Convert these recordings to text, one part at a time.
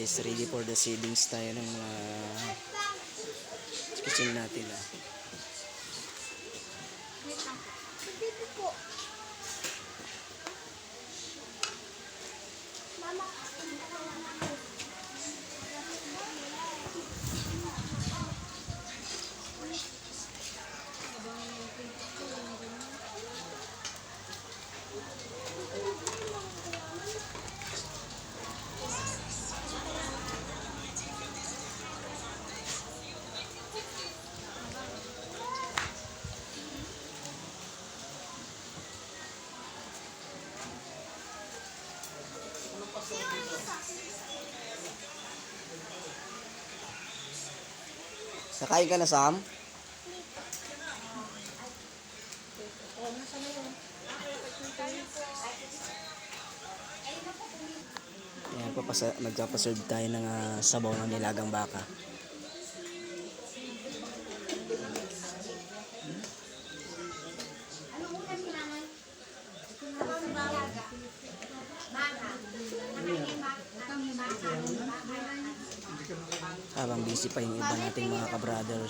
guys, ready for the seedings tayo ng mga kitchen natin Sakay ka na, Sam? Yan, nagpapaserve tayo ng sabaw ng nilagang baka. Habang busy pa yung iba nating mga ka-brother.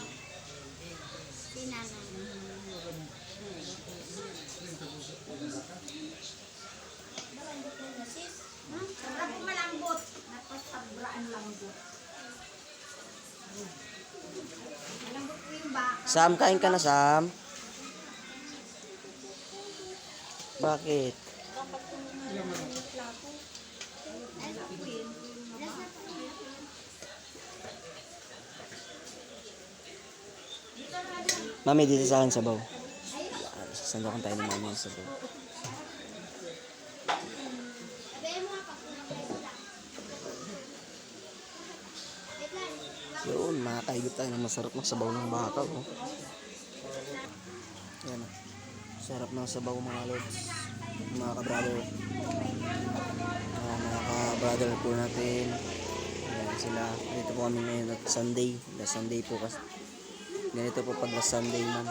Sam, kain ka na, Sam? Bakit? Mami, dito sa akin sabaw. Sasandakan tayo ng mami yung sabaw. Yun, makakaigit tayo ng masarap ng sabaw ng baka. Oh. Yan. Sarap ng sabaw mga lods. Mga ka-brother. Mga ka-brother po natin. Ayan sila. Dito po kami ngayon at Sunday. Last Sunday po kasi. Ganito po pag last Sunday man.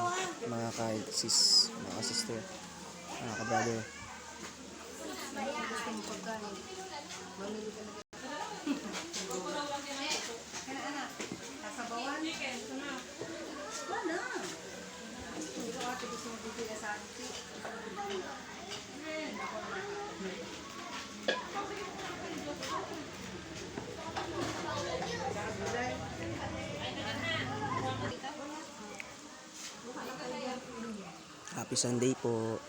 Mga ka-sis. Mga ka-sister. Mga ka-brother. Happy Sunday po.